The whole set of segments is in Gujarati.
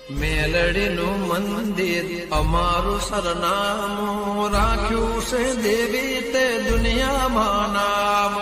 મેલડીનું મંદિર અમારું સરનામું રાખ્યું છે દેવી તે દુનિયામાં નામ.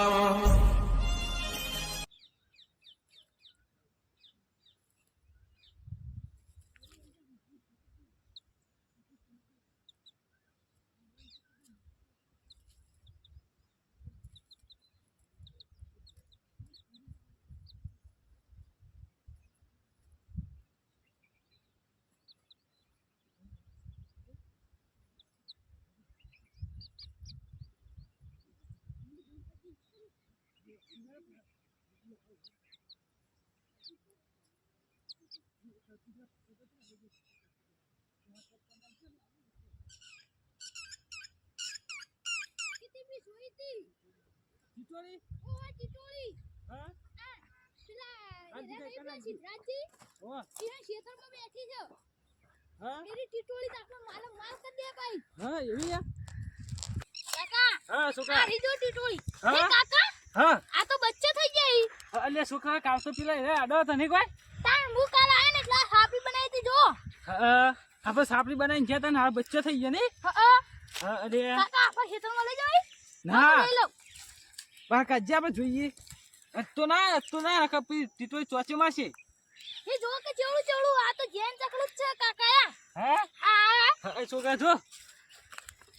ટીટોળી ઓ ટીટોળી હા પેલા આજે કઈ કના સિદ્ધરાજજી ઓ એ ખેતરમાં બેઠી છે હા એની ટીટોળી તો આપણો માલ કરી દે ભાઈ. હા એવી યા કાકા હા આ સુકા રીજો ટીટોળી હા? એ કાકા હા આ તો બચ્ચે થઈ ગઈ. અલ્યા સુકા કામ તો પેલા એ આડો તો નહીં કોઈ તાર હું કાલ આયા ને એટલે આ સાપી બનાવી હતી જો. આપણે સાપડી બનાવીને ગયા તા ને આ બચ્ચા થઈ ગયા ને હા હા અરે કાકા આપણે ખેતરમાં લઈ જવાય ના લઈ લો. બહાર કાઢજે આપણે જોઈએ તો ના કપી ટીટોળી ચોચી મારશે એ જો કે ચેવડું ચેવડું આ તો જેન ચકલું જ છે કાકા. હે હા હા છોકરા જો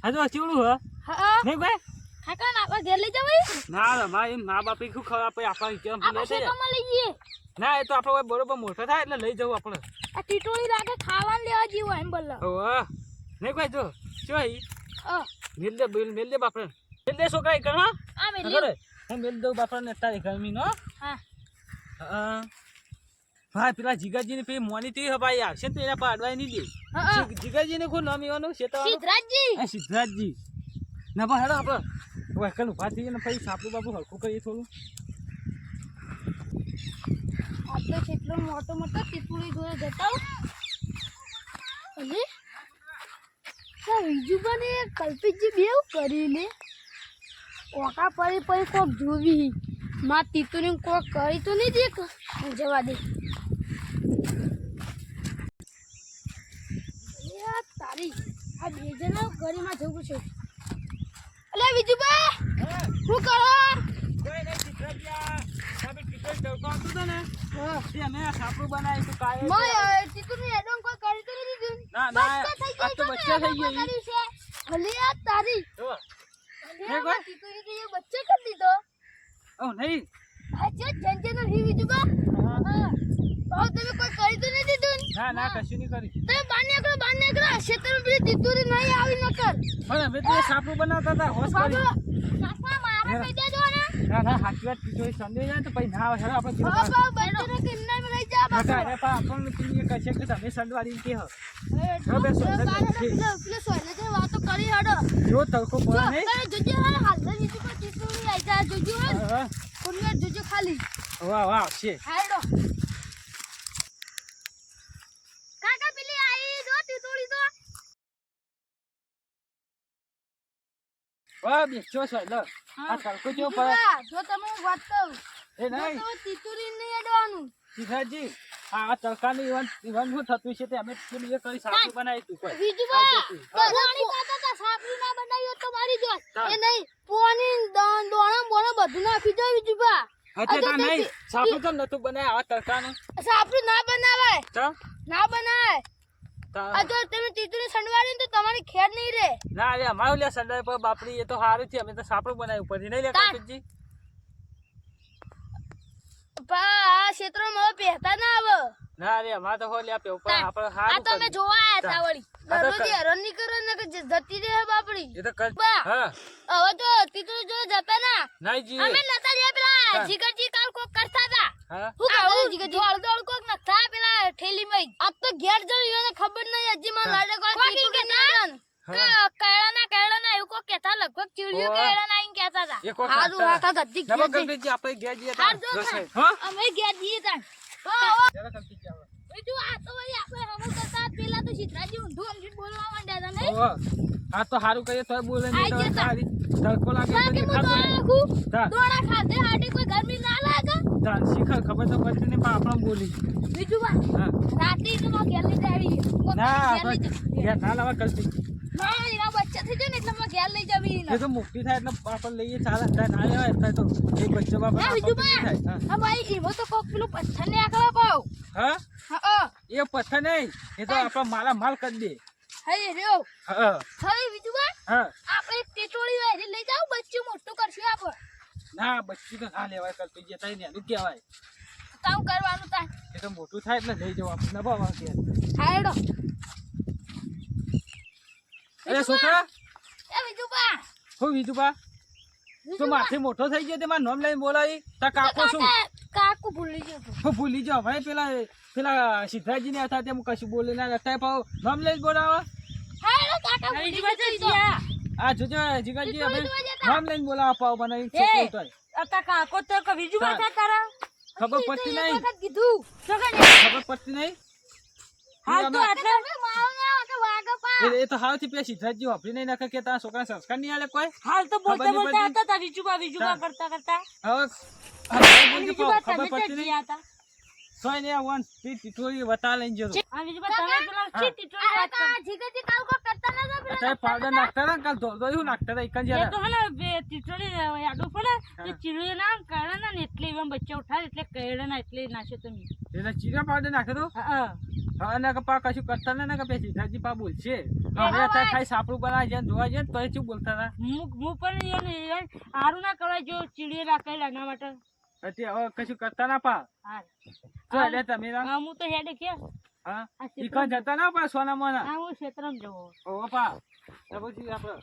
હા જો ચેવડું હ હા નહીં ભાઈ કાકા ના આપણે ઘેર લઈ જવાય. ના રે મારી મા બાપે શું ખબર આપણે આપણા કેમ આપણે લઈ જાય ખેતરમાં લઈ જઈએ. ના એ તો આપણે બરોબર મોટો થાય એટલે લઈ જવું આપણે આ ટીટોળી લાગે ખાવાનું લેવા જેવું એમ બોલો. ઓહ નહીં ભાઈ જો ચોઈ હા મેલ દે બાપરે મેલ દે છોકરા કર હા આ મે અરે હું મેલ દઉં બાપરા ને તારી ગરમી નો હા ભાઈ પેલા જીગાજી ને પેલી મોની તી ભાઈ આવશે તો એના પાડવાય નહીં દે હા જીગાજી ને કોઈ નામ એવાનું છે તો સિદ્ધરાજજી સિદ્ધરાજજી ના ભાઈ હેડો આપણે વહેકલ ઉભા થઈએ ને પછી સાપડું બાપુ હલકું કરીએ થોડું આપણે કેટલો મોટો ટીટોળી જોડે જતા અને વિજુબાને કલ્પિતજી બેવ કરીને ઓકા પડી કોક જોવી માં ટીટોળી કોક કરી તો નહીં દેખ જવા દે. તારી આ બે જણા ગરીમાં જવું છે. અલે વિજુબા શું કરો? કોઈ નહીં સિદ્ધરાજ્યા સાબે ટીટોળી તડકો આવતો હતો ને હા તે અમે સાપડું બનાવી તું કાય મોય ટીટોળી એડમ કોઈ કરી તો નહીં દીધું. ના ના આ તો બચ્ચા થઈ ગઈ ભલે આ તારી જો ભલે આ ટીટોળી તો એ બચ્ચે કરી દીધો. ઓ નહીં આ જે જંજનો હી વિજુબા હા તો તમે કોઈ કરી તો નહીં દીધું. ના ના કશું નહીં કરી તમે બાર નીકળો ક્ષેત્રમાં પેલી ટીટોળી નહીં આવી નકર પણ અમે તો સાપડું બનાવતા હતા હોશ કરી કાકા મારા કહી દેજો ને. ના ના સાચી વાત ટીટોળી સંદેશ જાય તો પછી ના આવે હેડો આપણે બાબા બચ્ચેને કિન્નાઈ માં લઈ જા બાબા. અરે પણ આપણને પેલી કહે છે કે તમે સંડવાડી કે હો પેલો સોયને જે વાતો કરી હડો જો તડકો પડે નહીં જોજો હા હાલ નીચે પર ટીટોળી આવી જા જોજો હા કોને જોજો ખાલી વાહ વાહ છે હાડો કાકા પેલી આવી જો ટીટોળી તો વાહ બેચો છે લો આ તડકો જો પડે જો તમે વાત કહું એ નહીં તો ટીટોળી નહીં અડવાનું. સિદ્ધાર્થજી આ તડકાની ઇવન શું થતું છે તે અમે પેલી એ કરી સાપડું બનાવી તું કોઈ વિજુબા પોણી કાકા કા સાપડી ના બનાવ્યો તો મારી જો એ નહીં પોણી દોણા બોણા બધું નાખી દો વિજુબા. હતે તા નહીં સાપડું તો નતું બનાવ્યા આ તડકાનું સાપડી ના બનાવાય તો ના બનાવાય. તા આ જો તમે ટીટોળી સંડવાડી તો તમારી ખેર નહીં રે. ના રે અમારું લે સંડાય પર બાપરી એ તો સારું છે અમે તો સાપડું બનાવ્યું પછી નહીં લે કાકજી આ ક્ષેત્રમાં હવે પહેતા ના આવે. ના રે અમાર તો હો લે પે ઉપર આપણે આ સારું તમે જોવા આયા તા વળી દરરોજ હેરાન નહીં કરો ને કે જતી રહે બાપડી. એ તો કર બા. હા હવે તો ટીટોળી જો જતા ના નહીં જી અમે નતા લે પેલા જીગરજી કાલ કોક કરતા હતા. હા હું કહું જીગરજી અડધો કોક નતા પેલા ઠેલી માં આ તો ઘેર જઈ એને ખબર નહીં હજી માં લાડે કોઈ કે ના કેળા ના એવું કોક કહેતા લગભગ ચીડિયો કેળા ના આઈને કહેતા હતા. એ કોક હારું હાથા ગદ્દી ઘેર જઈ. નમકજી આપણે ગયા જઈએ હાર જો રસોઈ હા અમે ઘેર જઈએ તા જરા કલ્પી જાવ બીજું આ તો વળી આપણે હમો કરતા પેલા તો સિદ્ધરાજી ઊંધું સમજીને બોલવા માંડ્યા હતા નહીં. ઓહ આ તો સારું કરીએ તોય બોલે નહીં આઈ તો જતા. સારી તડકો લાગે તો બાકી હું દેખાતો દોડા નહીં. નાખું તા. દોડા ખાધે હાટી કોઈ ગરમી ના લાગે. શીખર ખબર તો પડતી નહીં પણ આપણે બોલી બીજું વાત હા રાતે તો ઘેર લઈ કોક ના ઘેર લઈ જાઉં. ઘેર ના લાવવા કલ્પી ના એના બચ્ચા થઈ જાય ને એટલે મેં ઘેર લઈ જાવી એ તો મુક્તિ થાય એટલે આપણે લઈએ ચાલે થાય ના લેવાય થાય તો એક બચ્ચો બાપ હા બીજું થાય હા ભાઈ એવો તો કોક પેલું પથ્થર ને આકડા પાવ હા હા એ પથ્થર નહીં એ તો આપણા માલા માલ કરી દે હઈ રહ્યો હા હઈ બીજું બા હા આપણે એક ટેટોળી વાયરી લઈ જાવ બચ્ચું મોટું કરશું આપણે ના બચ્ચી તો ના લેવાય કલ્પી જે થાય ને એનું કહેવાય કામ કરવાનું તા એ તો મોટું થાય એટલે લઈ જવું આપણે નભાવા કે હાયડો અરે છોકરા એ બીજું બા હું બીજું બા તો માથે મોટો થઈ ગયો તે મારું નામ લઈને બોલાવી તા કાકો શું કાકુ ભૂલી ગયો તો. હું ભૂલી જાઓ ભાઈ પેલા સિદ્ધાર્થજી ને હતા તેમ કશું બોલે ના અત્યારે પાવ નામ લઈને બોલાવા હાયડો કાકા ભૂલી ગયો આ જોજો જીગાજી હવે બીજું જોજે તા. નામ લઈને બોલાવા પાવ બનાવી છોકરો તો ખબર પડતી નહીં વખત કીધું ખબર પડતી નહીં તમે માવ ના આવે તો વાગો પા એ તો હાવથી પેલા સિદ્ધાર્થજી વાપરી નહીં નાખે કે તારા છોકરા સંસ્કાર નહીં આલે કોઈ હાલ તો બોલતા ખબર નહીં બોલતા પડતી? હતા તા વિજુબા વિજુબા કરતા કરતા હવે બોલજો વિજુબા પાવ, તમે ખબર તો પડતી નહીં ગયા હતા સોય ને વન ટીટોરી વતા લઈને જતો આ વિજુબા તમે પેલા હા. ચીટી ટોળી વાત આ જીગજી કાલ કો કરતા ન હતા અત્યારે પાવડર નાખતા હતા ને કાલ ધોળો એવું નાખતા હતા એકન એ જરા તો હે ને બે ટીટોળી યાડો પડે તે ચીડું ના કાળા ને એટલે એવા બચ્ચા ઉઠાડે એટલે કઈડે ના એટલે નાખ્યો તમે એટલે ચીરા પાવડર નાખે તો હા હવે ના પા કશું કરતા ને કે પછી સિદ્ધાર્થજી પા બોલશે હવે અત્યારે ખાઈ સાપડું બનાવી જાય ને જોવા જાય ને તો એ શું બોલતા હતા હું પણ સારું ના કરાય જો ચીડીએ રાખેલા એના માટે અત્યારે હવે કશું કરતા ના પા હા તો એટલે તમે હા, હું તો હેડે કે હા આ ઈ કાં જતા ના પા સોના મોના હા હું ક્ષેત્રમાં જવો ઓ પા તો પછી આપણે